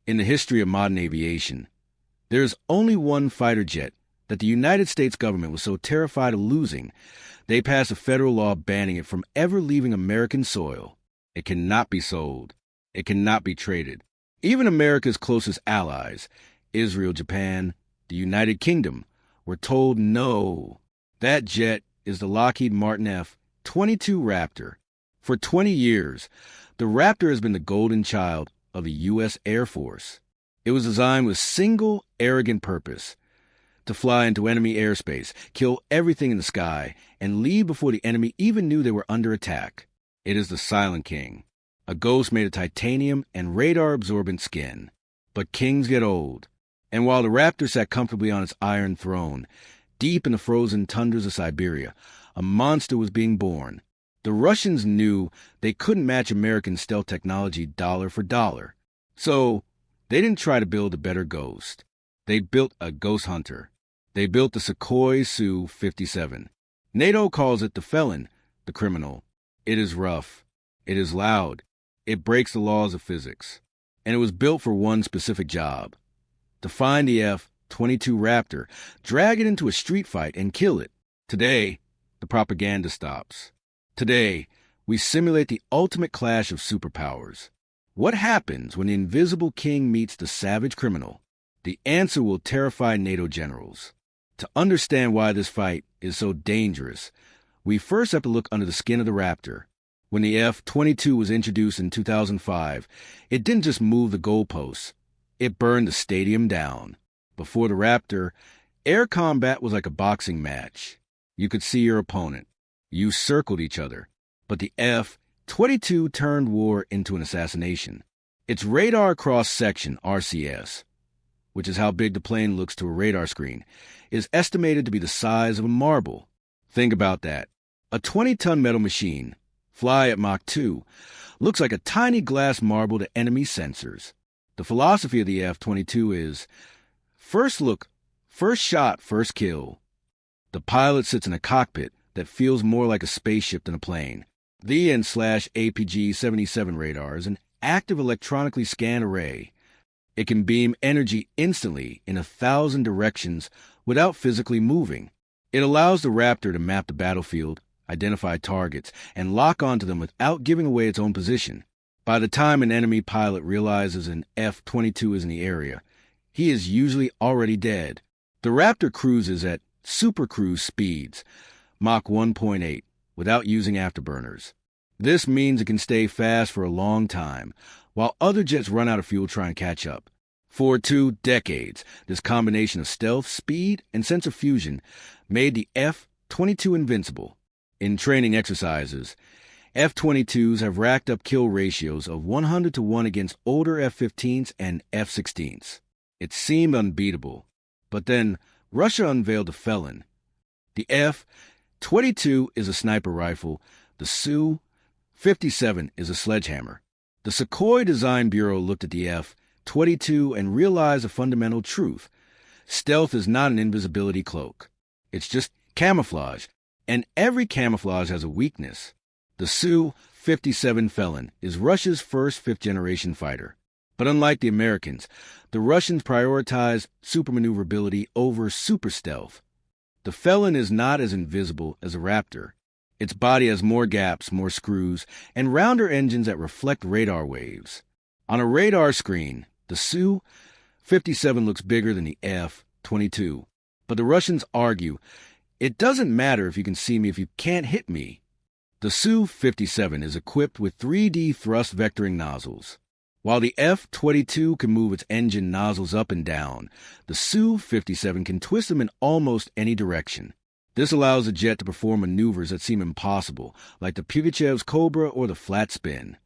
In the history of modern aviation, there is only one fighter jet that the United States government was so terrified of losing, they passed a federal law banning it from ever leaving American soil. It cannot be sold. It cannot be traded. Even America's closest allies, Israel, Japan, the United Kingdom, were told no. That jet is the Lockheed Martin F-22 Raptor. For 20 years, the Raptor has been the golden child of the U.S. Air Force. It was designed with single, arrogant purpose: to fly into enemy airspace, kill everything in the sky, and leave before the enemy even knew they were under attack. It is the Silent King, a ghost made of titanium and radar-absorbent skin. But kings get old, and while the Raptor sat comfortably on its iron throne, deep in the frozen tundras of Siberia, a monster was being born. The Russians knew they couldn't match American stealth technology dollar for dollar. So they didn't try to build a better ghost. They built a ghost hunter. They built the Sukhoi Su-57. NATO calls it the Felon, the criminal. It is rough. It is loud. It breaks the laws of physics. And it was built for one specific job: to find the F-22 Raptor, drag it into a street fight, and kill it. Today, the propaganda stops. Today, we simulate the ultimate clash of superpowers. What happens when the invisible king meets the savage criminal? The answer will terrify NATO generals. To understand why this fight is so dangerous, we first have to look under the skin of the Raptor. When the F-22 was introduced in 2005, it didn't just move the goalposts. It burned the stadium down. Before the Raptor, air combat was like a boxing match. You could see your opponent. You circled each other. But the F-22 turned war into an assassination. Its radar cross-section, RCS, which is how big the plane looks to a radar screen, is estimated to be the size of a marble. Think about that. A 20-ton metal machine, fly at Mach 2, looks like a tiny glass marble to enemy sensors. The philosophy of the F-22 is first look, first shot, first kill. The pilot sits in a cockpit that feels more like a spaceship than a plane. The APG-77 radar is an active electronically scanned array. It can beam energy instantly in 1,000 directions without physically moving. It allows the Raptor to map the battlefield, identify targets, and lock onto them without giving away its own position. By the time an enemy pilot realizes an F-22 is in the area, he is usually already dead. The Raptor cruises at supercruise speeds, Mach 1.8, without using afterburners. This means it can stay fast for a long time, while other jets run out of fuel trying to catch up. For 2 decades, this combination of stealth, speed, and sense of fusion made the F-22 invincible. In training exercises, F-22s have racked up kill ratios of 100 to 1 against older F-15s and F-16s. It seemed unbeatable, but then Russia unveiled the Felon. The F-22 is a sniper rifle. The Su-57 is a sledgehammer. The Sukhoi Design Bureau looked at the F-22 and realized a fundamental truth. Stealth is not an invisibility cloak. It's just camouflage, and every camouflage has a weakness. The Su-57 Felon is Russia's first fifth-generation fighter. But unlike the Americans, the Russians prioritize supermaneuverability over super stealth. The Felon is not as invisible as a Raptor. Its body has more gaps, more screws, and rounder engines that reflect radar waves. On a radar screen, the Su-57 looks bigger than the F-22. But the Russians argue, it doesn't matter if you can see me if you can't hit me. The Su-57 is equipped with 3D thrust vectoring nozzles. While the F-22 can move its engine nozzles up and down, the Su-57 can twist them in almost any direction. This allows the jet to perform maneuvers that seem impossible, like the Pugachev's Cobra or the flat spin.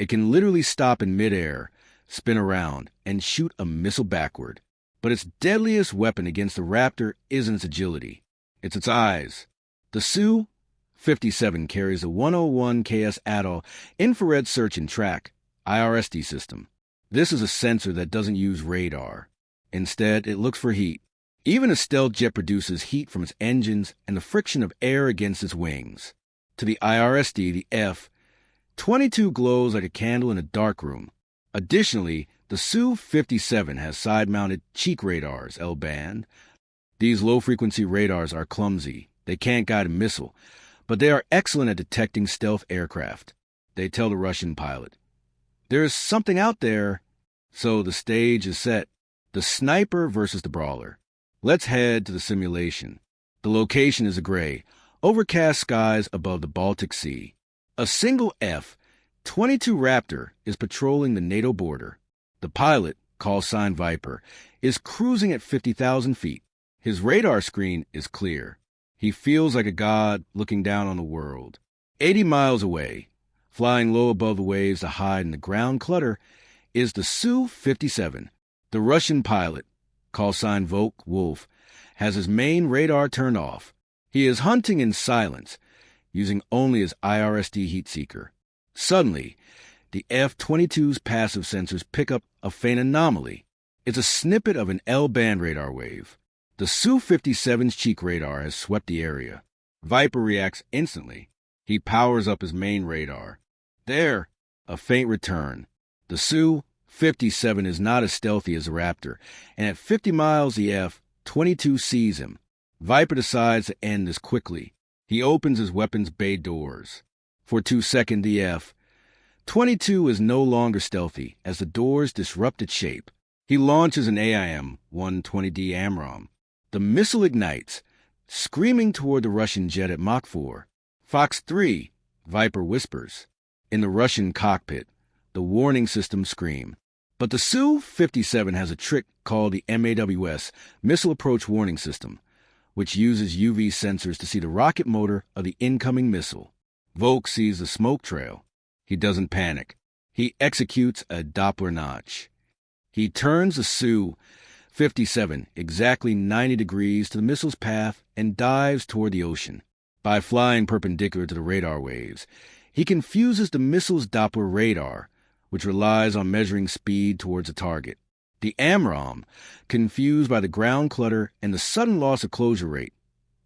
It can literally stop in midair, spin around, and shoot a missile backward. But its deadliest weapon against the Raptor isn't its agility. It's its eyes. The Su-57 carries a 101 KS ATOL infrared search and track IRSD system. This is a sensor that doesn't use radar. Instead, it looks for heat. Even a stealth jet produces heat from its engines and the friction of air against its wings. To the IRSD, the F-22 glows like a candle in a dark room. Additionally, The Su-57 has side-mounted cheek radars, L-band. These low-frequency radars are clumsy. They can't guide a missile, but they are excellent at detecting stealth aircraft. They tell the Russian pilot, "There's something out there." So the stage is set. The sniper versus the brawler. Let's head to the simulation. The location is a gray, overcast skies above the Baltic Sea. A single F-22 Raptor is patrolling the NATO border. The pilot, call sign Viper, is cruising at 50,000 feet. His radar screen is clear. He feels like a god looking down on the world. 80 miles away, flying low above the waves to hide in the ground clutter, is the Su-57. The Russian pilot, call sign Wolf, has his main radar turned off. He is hunting in silence, using only his IRSD heat seeker. Suddenly, the F-22's passive sensors pick up a faint anomaly. It's a snippet of an L-band radar wave. The Su-57's cheek radar has swept the area. Viper reacts instantly. He powers up his main radar. There, a faint return. The Su-57 is not as stealthy as the Raptor, and at 50 miles the F-22 sees him. Viper decides to end this quickly. He opens his weapons bay doors. For 2 seconds, the F-22 is no longer stealthy as the doors disrupt its shape. He launches an AIM-120D AMRAAM. The missile ignites, screaming toward the Russian jet at Mach 4. Fox 3, Viper whispers. In the Russian cockpit, the warning systems scream. But the Su-57 has a trick called the MAWS, Missile Approach Warning System, which uses UV sensors to see the rocket motor of the incoming missile. Volk sees the smoke trail. He doesn't panic. He executes a Doppler notch. He turns the Su-57 exactly 90 degrees to the missile's path and dives toward the ocean. By flying perpendicular to the radar waves, he confuses the missile's Doppler radar, which relies on measuring speed towards a target. The AMRAAM, confused by the ground clutter and the sudden loss of closure rate,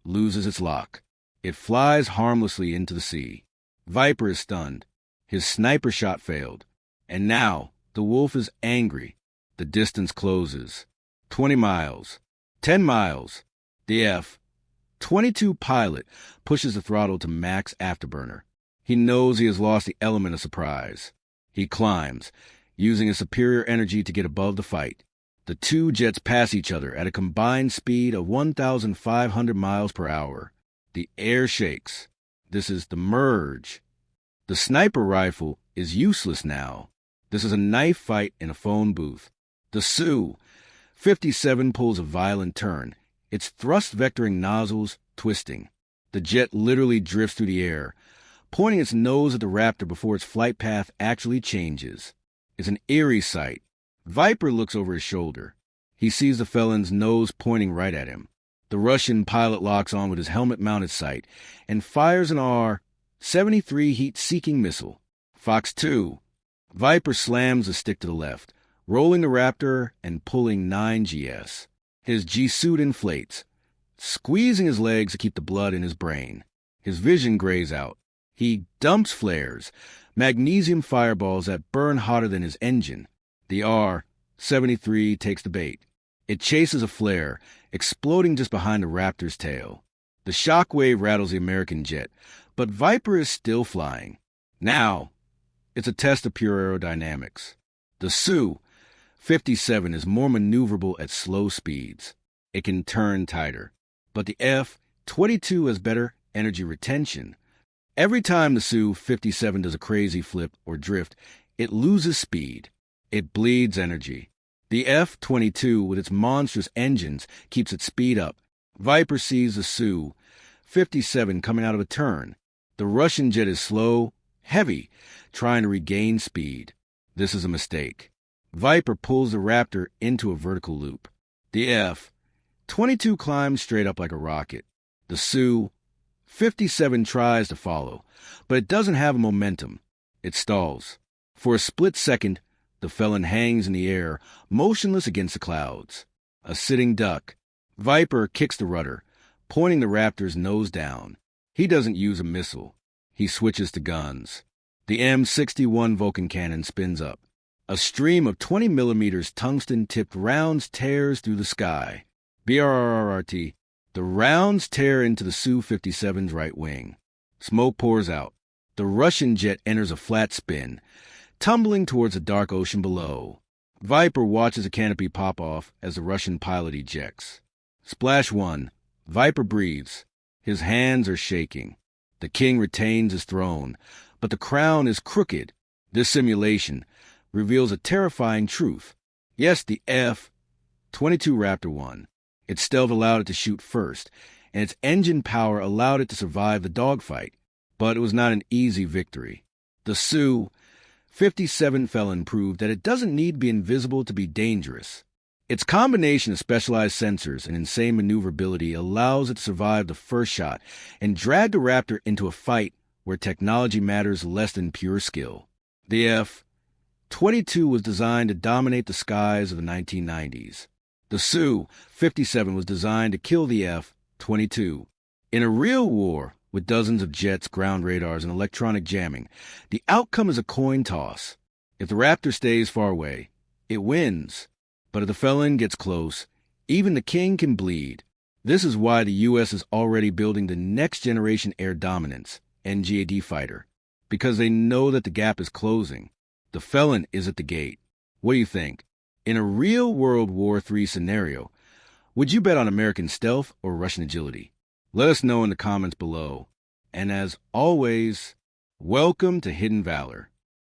loses its lock. It flies harmlessly into the sea. Viper is stunned. His sniper shot failed. And now, the Wolf is angry. The distance closes. 20 miles. 10 miles. The F-22 pilot pushes the throttle to max afterburner. He knows he has lost the element of surprise. He climbs, using his superior energy to get above the fight. The two jets pass each other at a combined speed of 1,500 miles per hour. The air shakes. This is the merge. The sniper rifle is useless now. This is a knife fight in a phone booth. The Su-57 pulls a violent turn, its thrust vectoring nozzles twisting. The jet literally drifts through the air, pointing its nose at the Raptor before its flight path actually changes. It's an eerie sight. Viper looks over his shoulder. He sees the Felon's nose pointing right at him. The Russian pilot locks on with his helmet-mounted sight and fires an R-73 heat-seeking missile. Fox 2. Viper slams the stick to the left, rolling the Raptor and pulling 9 GS. His G-suit inflates, squeezing his legs to keep the blood in his brain. His vision grays out. He dumps flares, magnesium fireballs that burn hotter than his engine. The R-73 takes the bait. It chases a flare, exploding just behind the Raptor's tail. The shockwave rattles the American jet, but Viper is still flying. Now, it's a test of pure aerodynamics. The Su-57 is more maneuverable at slow speeds. It can turn tighter. But the F-22 has better energy retention. Every time the Su-57 does a crazy flip or drift, it loses speed. It bleeds energy. The F-22, with its monstrous engines, keeps its speed up. Viper sees the Su-57 coming out of a turn. The Russian jet is slow, heavy, trying to regain speed. This is a mistake. Viper pulls the Raptor into a vertical loop. The F-22 climbs straight up like a rocket. The Su-57 tries to follow, but it doesn't have momentum. It stalls. For a split second, the Felon hangs in the air, motionless against the clouds. A sitting duck. Viper kicks the rudder, pointing the Raptor's nose down. He doesn't use a missile. He switches to guns. The M61 Vulcan cannon spins up. A stream of 20mm tungsten-tipped rounds tears through the sky. BRRRT. The rounds tear into the Su-57's right wing. Smoke pours out. The Russian jet enters a flat spin, tumbling towards the dark ocean below. Viper watches a canopy pop off as the Russian pilot ejects. Splash 1. Viper breathes. His hands are shaking. The king retains his throne, but the crown is crooked. This simulation reveals a terrifying truth. Yes, the F-22 Raptor won. Its stealth allowed it to shoot first, and its engine power allowed it to survive the dogfight. But it was not an easy victory. The Su-57 Felon proved that it doesn't need to be invisible to be dangerous. Its combination of specialized sensors and insane maneuverability allows it to survive the first shot and drag the Raptor into a fight where technology matters less than pure skill. The F-22 was designed to dominate the skies of the 1990s. The Su-57 was designed to kill the F-22. In a real war, with dozens of jets, ground radars, and electronic jamming, the outcome is a coin toss. If the Raptor stays far away, it wins. But if the Felon gets close, even the king can bleed. This is why the U.S. is already building the next-generation air dominance, NGAD fighter, because they know that the gap is closing. The Felon is at the gate. What do you think? In a real World War III scenario, would you bet on American stealth or Russian agility? Let us know in the comments below. And as always, welcome to Hidden Valor.